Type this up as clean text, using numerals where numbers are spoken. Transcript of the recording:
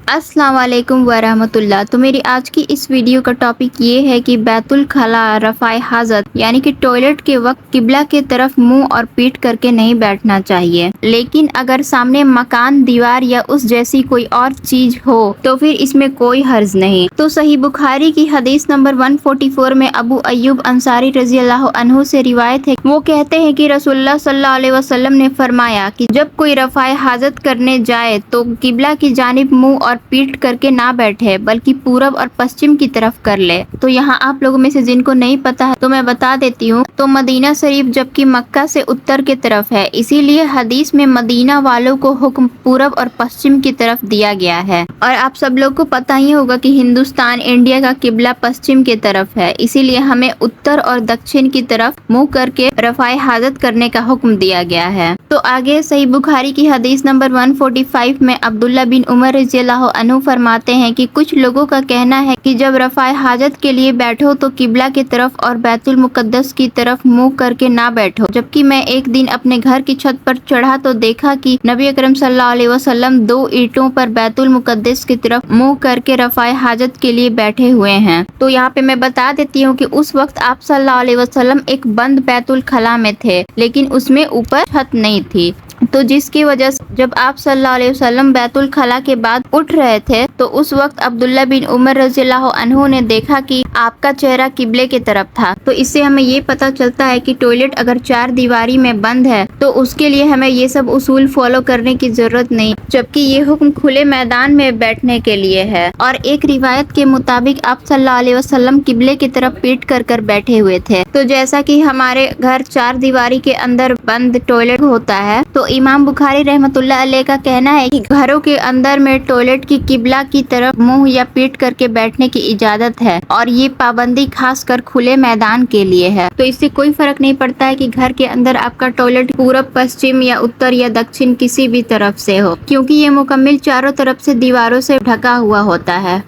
السلام علیکم ورحمۃ اللہ۔ تو میری آج کی اس ویڈیو کا ٹاپک یہ ہے کہ بیت الخلاء رفع حاجت یعنی کہ ٹوائلٹ کے وقت قبلہ کے طرف منہ اور پیٹھ کر کے نہیں بیٹھنا چاہیے، لیکن اگر سامنے مکان، دیوار یا اس جیسی کوئی اور چیز ہو تو پھر اس میں کوئی حرج نہیں۔ تو صحیح بخاری کی حدیث نمبر 144 میں ابو ایوب انصاری رضی اللہ عنہ سے روایت ہے، وہ کہتے ہیں کہ رسول اللہ صلی اللہ علیہ وسلم نے فرمایا کہ جب کوئی رفع حاجت کرنے جائے تو قبلہ کی جانب منہ اور پیٹھ کر کے نہ بیٹھے بلکہ پورب اور پشچم کی طرف کر لے۔ تو یہاں آپ لوگوں میں سے جن کو نہیں پتا ہے تو میں بتا دیتی ہوں۔ تو مدینہ شریف جبکہ مکہ سے اتر کی طرف ہے، اسی لیے حدیث میں مدینہ والوں کو حکم پورب اور پشچم کی طرف دیا گیا ہے۔ اور آپ سب لوگ کو پتا ہی ہوگا کہ ہندوستان انڈیا کا قبلہ پشچم کی طرف ہے، اسی لیے ہمیں اتر اور دکشن کی طرف منہ کر کے رفع حاجت کرنے کا حکم دیا گیا ہے۔ تو آگے صحیح بخاری کی حدیث نمبر 145 میں عبداللہ بن عمر رضی اللہ عنہ فرماتے ہیں کہ کچھ لوگوں کا کہنا ہے کہ جب رفع حاجت کے لیے بیٹھو تو قبلہ کی طرف اور بیت المقدس کی طرف منہ کر کے نہ بیٹھو، جبکہ میں ایک دن اپنے گھر کی چھت پر چڑھا تو دیکھا کہ نبی اکرم صلی اللہ علیہ وسلم 2 اینٹوں پر بیت المقدس کی طرف منہ کر کے رفع حاجت کے لیے بیٹھے ہوئے ہیں۔ تو یہاں پہ میں بتا دیتی ہوں کہ اس وقت آپ صلی اللہ علیہ وسلم ایک بند بیت الخلاء میں تھے، لیکن اس میں اوپر چھت نہیں تھی، تو جس کی وجہ سے جب آپ صلی اللہ علیہ وسلم بیت الخلاء کے بعد اٹھ رہے تھے تو اس وقت عبداللہ بن عمر رضی اللہ عنہ نے دیکھا کہ آپ کا چہرہ قبلے کی طرف تھا۔ تو اس سے ہمیں یہ پتہ چلتا ہے کہ ٹوائلٹ اگر 4 دیواری میں بند ہے تو اس کے لیے ہمیں یہ سب اصول فالو کرنے کی ضرورت نہیں، جبکہ یہ حکم کھلے میدان میں بیٹھنے کے لیے ہے۔ اور ایک روایت کے مطابق آپ صلی اللہ علیہ وسلم قبلے کی طرف پیٹ کر بیٹھے ہوئے تھے۔ تو جیسا کہ ہمارے گھر 4 دیواری کے اندر بند ٹوائلٹ ہوتا ہے، تو امام بخاری رحمۃ اللہ علیہ کا کہنا ہے کہ گھروں کے اندر میں ٹوائلٹ کی قبلہ کی طرف منہ یا پیٹ کر کے بیٹھنے کی اجازت ہے، اور یہ پابندی خاص کر کھلے میدان کے لیے ہے۔ تو اس سے کوئی فرق نہیں پڑتا ہے کہ گھر کے اندر آپ کا ٹوائلٹ پورب، پشچم یا اتر یا دکشن کسی بھی طرف سے ہو، کیونکہ یہ مکمل چاروں طرف سے دیواروں سے ڈھکا ہوا ہوتا ہے۔